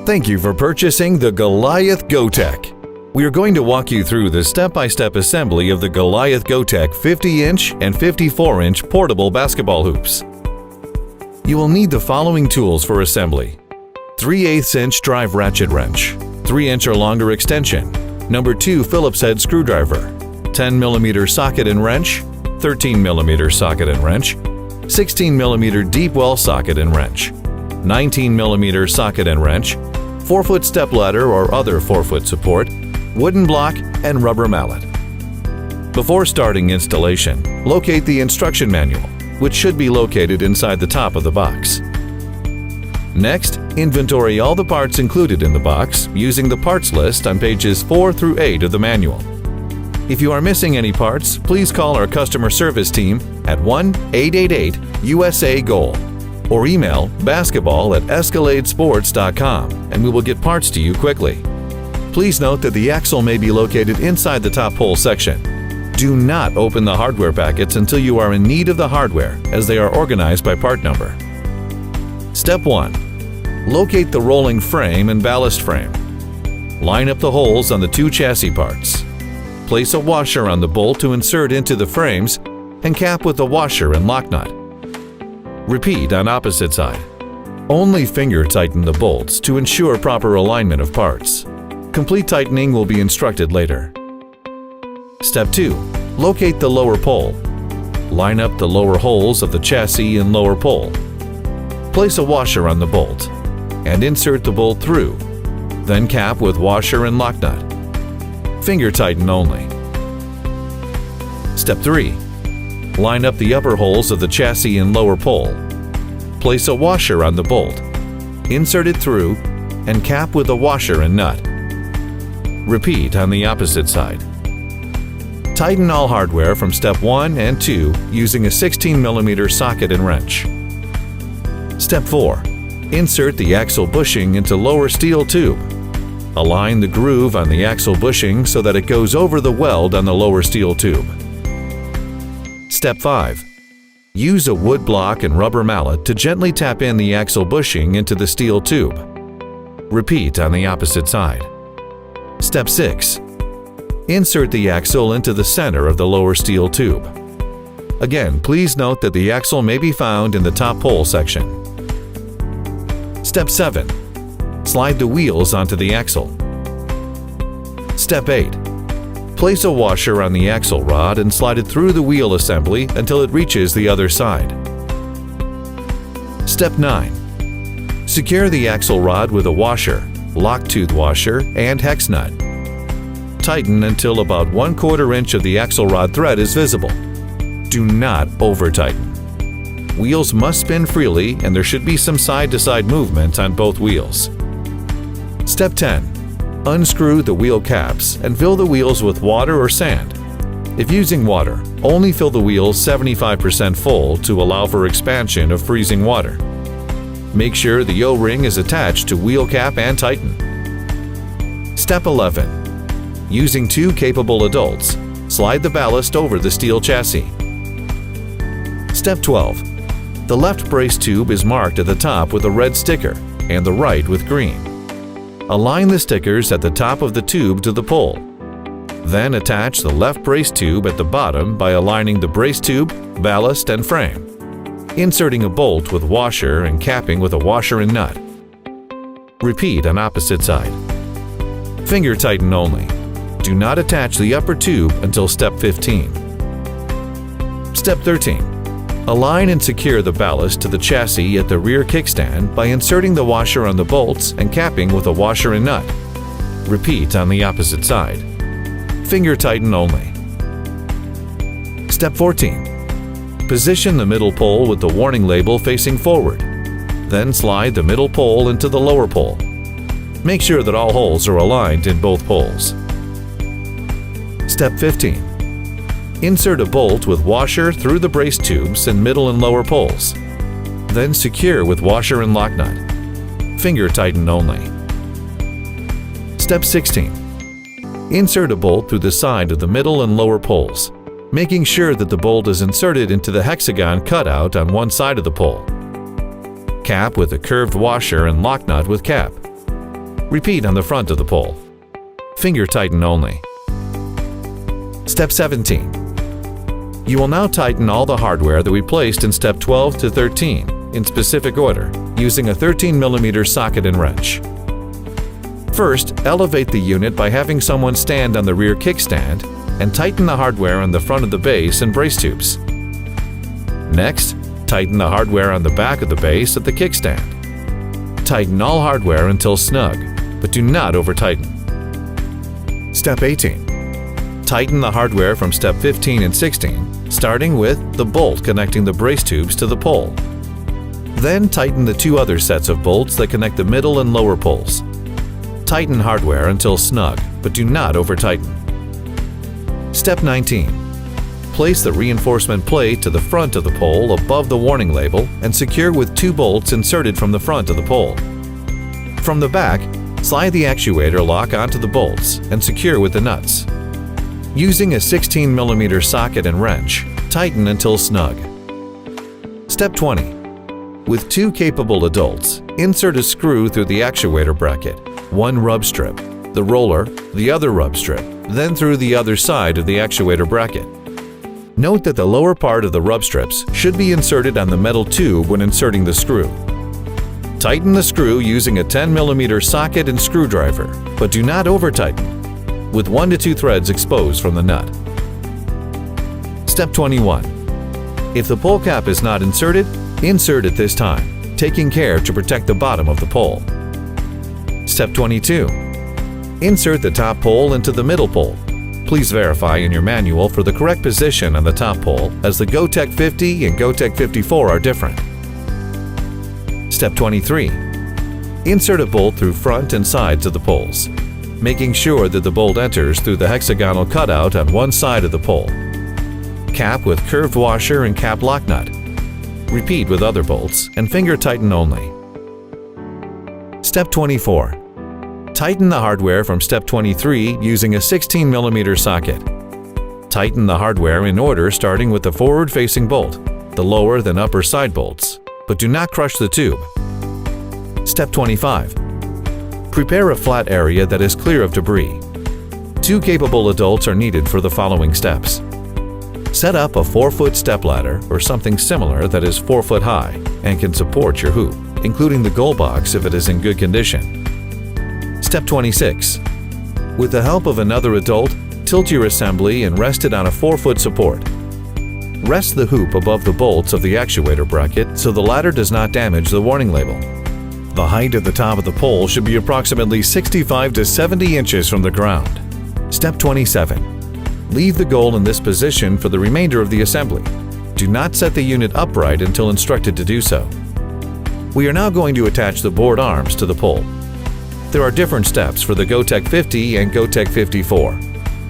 Thank you for purchasing the Goaliath GoTek. We are going to walk you through the step-by-step assembly of the Goaliath GoTek 50-inch and 54-inch portable basketball hoops. You will need the following tools for assembly: 3/8-inch drive ratchet wrench, 3-inch or longer extension, number 2 Phillips head screwdriver, 10mm socket and wrench, 13mm socket and wrench, 16mm deep well socket and wrench, 19mm socket and wrench, 4-foot stepladder or other 4-foot support, wooden block, and rubber mallet. Before starting installation, locate the instruction manual, which should be located inside the top of the box. Next, inventory all the parts included in the box using the parts list on pages 4 through 8 of the manual. If you are missing any parts, please call our customer service team at 1-888-USA-GOAL or email basketball@escaladesports.com and we will get parts to you quickly. Please note that the axle may be located inside the top pole section. Do not open the hardware packets until you are in need of the hardware, as they are organized by part number. Step 1. Locate the rolling frame and ballast frame. Line up the holes on the 2 chassis parts. Place a washer on the bolt to insert into the frames and cap with the washer and lock nut. Repeat on opposite side. Only finger tighten the bolts to ensure proper alignment of parts. Complete tightening will be instructed later. Step 2. Locate the lower pole. Line up the lower holes of the chassis and lower pole. Place a washer on the bolt and insert the bolt through, then cap with washer and lock nut. Finger tighten only. Step 3. Line up the upper holes of the chassis and lower pole. Place a washer on the bolt, insert it through, and cap with a washer and nut. Repeat on the opposite side. Tighten all hardware from step 1 and 2 using a 16mm socket and wrench. Step 4. Insert the axle bushing into lower steel tube. Align the groove on the axle bushing so that it goes over the weld on the lower steel tube. Step 5. Use a wood block and rubber mallet to gently tap in the axle bushing into the steel tube. Repeat on the opposite side. Step 6. Insert the axle into the center of the lower steel tube. Again, please note that the axle may be found in the top pole section. Step 7. Slide the wheels onto the axle. Step 8. Place a washer on the axle rod and slide it through the wheel assembly until it reaches the other side. Step 9. Secure the axle rod with a washer, lock tooth washer, and hex nut. Tighten until about 1/4 inch of the axle rod thread is visible. Do not over-tighten. Wheels must spin freely and there should be some side-to-side movement on both wheels. Step 10. Unscrew the wheel caps and fill the wheels with water or sand. If using water, only fill the wheels 75% full to allow for expansion of freezing water. Make sure the O-ring is attached to wheel cap and tighten. Step 11. Using 2 capable adults, slide the ballast over the steel chassis. Step 12. The left brace tube is marked at the top with a red sticker and the right with green. Align the stickers at the top of the tube to the pole. Then attach the left brace tube at the bottom by aligning the brace tube, ballast, and frame. Inserting a bolt with washer and capping with a washer and nut. Repeat on opposite side. Finger tighten only. Do not attach the upper tube until step 15. Step 13. Align and secure the ballast to the chassis at the rear kickstand by inserting the washer on the bolts and capping with a washer and nut. Repeat on the opposite side. Finger tighten only. Step 14. Position the middle pole with the warning label facing forward. Then slide the middle pole into the lower pole. Make sure that all holes are aligned in both poles. Step 15. Insert a bolt with washer through the brace tubes in middle and lower poles. Then secure with washer and lock nut. Finger tighten only. Step 16. Insert a bolt through the side of the middle and lower poles, making sure that the bolt is inserted into the hexagon cutout on one side of the pole. Cap with a curved washer and lock nut with cap. Repeat on the front of the pole. Finger tighten only. Step 17. You will now tighten all the hardware that we placed in step 12 to 13 in specific order using a 13mm socket and wrench. First, elevate the unit by having someone stand on the rear kickstand and tighten the hardware on the front of the base and brace tubes. Next, tighten the hardware on the back of the base at the kickstand. Tighten all hardware until snug, but do not over-tighten. Step 18. Tighten the hardware from step 15 and 16, starting with the bolt connecting the brace tubes to the pole. Then tighten the two other sets of bolts that connect the middle and lower poles. Tighten hardware until snug, but do not over-tighten. Step 19. Place the reinforcement plate to the front of the pole above the warning label and secure with two bolts inserted from the front of the pole. From the back, slide the actuator lock onto the bolts and secure with the nuts. Using a 16mm socket and wrench, tighten until snug. Step 20. With two capable adults, insert a screw through the actuator bracket, one rub strip, the roller, the other rub strip, then through the other side of the actuator bracket. Note that the lower part of the rub strips should be inserted on the metal tube when inserting the screw. Tighten the screw using a 10mm socket and screwdriver, but do not over-tighten, with 1 to 2 threads exposed from the nut. Step 21. If the pole cap is not inserted, insert at this time, taking care to protect the bottom of the pole. Step 22. Insert the top pole into the middle pole. Please verify in your manual for the correct position on the top pole, as the GoTek 50 and GoTek 54 are different. Step 23. Insert a bolt through front and sides of the poles, making sure that the bolt enters through the hexagonal cutout on one side of the pole. Cap with curved washer and cap lock nut. Repeat with other bolts and finger tighten only. Step 24. Tighten the hardware from step 23 using a 16mm socket. Tighten the hardware in order starting with the forward-facing bolt, the lower than upper side bolts, but do not crush the tube. Step 25. Prepare a flat area that is clear of debris. Two capable adults are needed for the following steps. Set up a 4-foot stepladder or something similar that is 4 foot high and can support your hoop, including the goal box if it is in good condition. Step 26. With the help of another adult, tilt your assembly and rest it on a 4-foot support. Rest the hoop above the bolts of the actuator bracket so the ladder does not damage the warning label. The height at the top of the pole should be approximately 65 to 70 inches from the ground. Step 27. Leave the goal in this position for the remainder of the assembly. Do not set the unit upright until instructed to do so. We are now going to attach the board arms to the pole. There are different steps for the GoTek 50 and GoTek 54.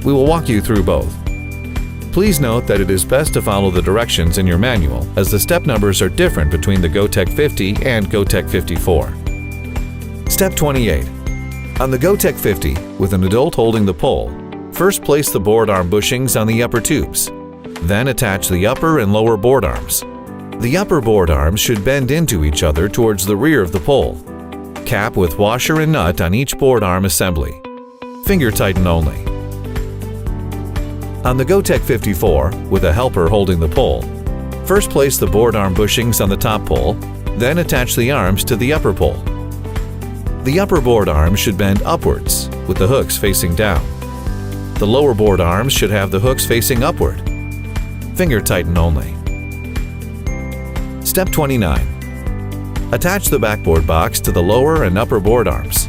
We will walk you through both. Please note that it is best to follow the directions in your manual, as the step numbers are different between the GoTek 50 and GoTek 54. Step 28. On the GoTek 50, with an adult holding the pole, first place the board arm bushings on the upper tubes. Then attach the upper and lower board arms. The upper board arms should bend into each other towards the rear of the pole. Cap with washer and nut on each board arm assembly. Finger tighten only. On the GoTek 54, with a helper holding the pole, first place the board arm bushings on the top pole, then attach the arms to the upper pole. The upper board arms should bend upwards, with the hooks facing down. The lower board arms should have the hooks facing upward. Finger tighten only. Step 29. Attach the backboard box to the lower and upper board arms.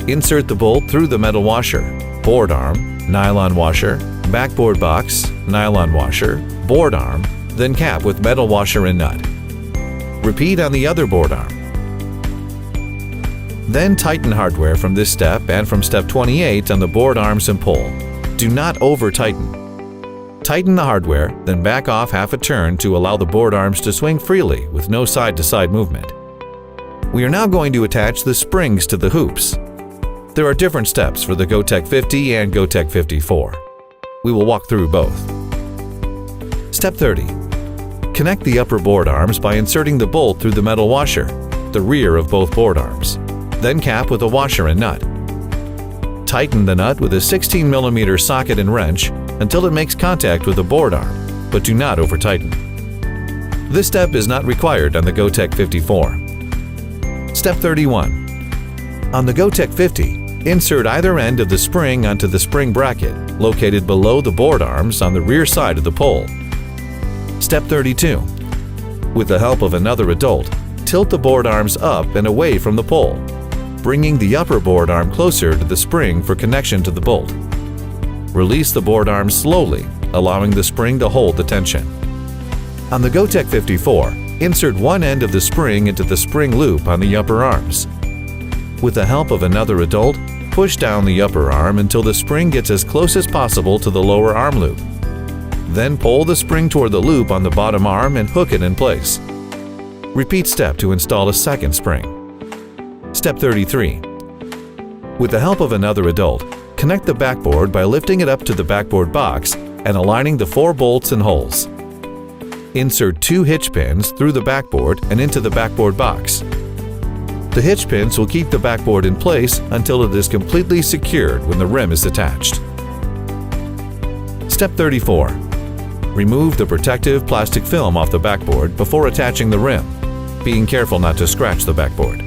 Insert the bolt through the metal washer, board arm, nylon washer, backboard box, nylon washer, board arm, then cap with metal washer and nut. Repeat on the other board arm. Then tighten hardware from this step and from step 28 on the board arms and pole. Do not over-tighten. Tighten the hardware, then back off half a turn to allow the board arms to swing freely with no side-to-side movement. We are now going to attach the springs to the hoops. There are different steps for the GoTek 50 and GoTek 54. We will walk through both. Step 30. Connect the upper board arms by inserting the bolt through the metal washer, the rear of both board arms. then cap with a washer and nut. Tighten the nut with a 16mm socket and wrench until it makes contact with the board arm, but do not over-tighten. This step is not required on the GoTek 54. Step 31. On the GoTek 50, insert either end of the spring onto the spring bracket located below the board arms on the rear side of the pole. Step 32. With the help of another adult, tilt the board arms up and away from the pole, bringing the upper board arm closer to the spring for connection to the bolt. Release the board arms slowly, allowing the spring to hold the tension. On the GoTek 54, insert one end of the spring into the spring loop on the upper arms. With the help of another adult, push down the upper arm until the spring gets as close as possible to the lower arm loop. Then pull the spring toward the loop on the bottom arm and hook it in place. Repeat step to install a second spring. Step 33. With the help of another adult, connect the backboard by lifting it up to the backboard box and aligning the 4 bolts and holes. Insert 2 hitch pins through the backboard and into the backboard box. The hitch pins will keep the backboard in place until it is completely secured when the rim is attached. Step 34. Remove the protective plastic film off the backboard before attaching the rim, being careful not to scratch the backboard.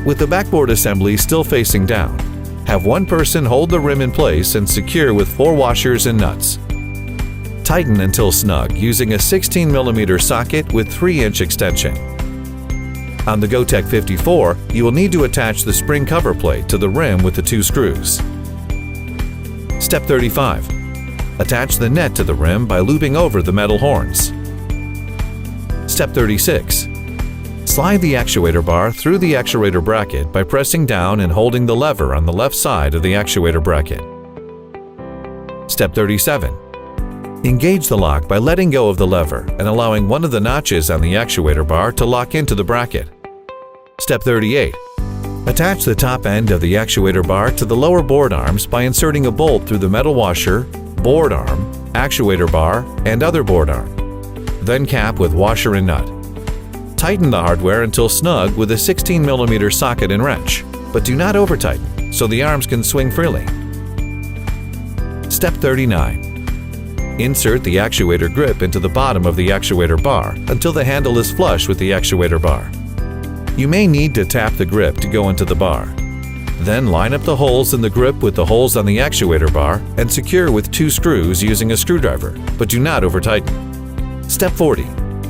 With the backboard assembly still facing down, have one person hold the rim in place and secure with 4 washers and nuts. Tighten until snug using a 16mm socket with 3-inch extension. On the GoTek 54, you will need to attach the spring cover plate to the rim with the 2 screws. Step 35. Attach the net to the rim by looping over the metal horns. Step 36. Slide the actuator bar through the actuator bracket by pressing down and holding the lever on the left side of the actuator bracket. Step 37. Engage the lock by letting go of the lever and allowing one of the notches on the actuator bar to lock into the bracket. Step 38. Attach the top end of the actuator bar to the lower board arms by inserting a bolt through the metal washer, board arm, actuator bar, and other board arm. Then cap with washer and nut. Tighten the hardware until snug with a 16mm socket and wrench, but do not over-tighten so the arms can swing freely. Step 39. Insert the actuator grip into the bottom of the actuator bar until the handle is flush with the actuator bar. You may need to tap the grip to go into the bar. Then line up the holes in the grip with the holes on the actuator bar and secure with 2 screws using a screwdriver, but do not over-tighten. Step 40.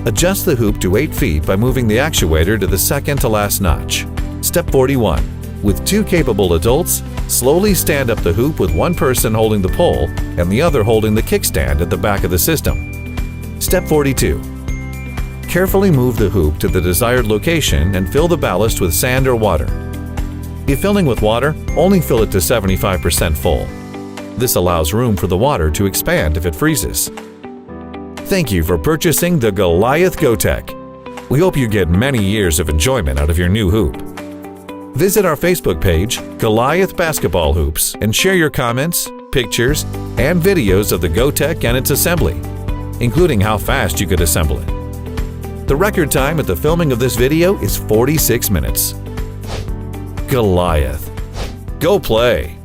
Adjust the hoop to 8 feet by moving the actuator to the second to last notch. Step 41. With 2 capable adults, slowly stand up the hoop with one person holding the pole and the other holding the kickstand at the back of the system. Step 42. Carefully move the hoop to the desired location and fill the ballast with sand or water. If filling with water, only fill it to 75% full. This allows room for the water to expand if it freezes. Thank you for purchasing the Goaliath GoTek. We hope you get many years of enjoyment out of your new hoop. Visit our Facebook page, Goaliath Basketball Hoops, and share your comments, pictures, and videos of the GoTek and its assembly, including how fast you could assemble it. The record time at the filming of this video is 46 minutes. Goaliath. Go play!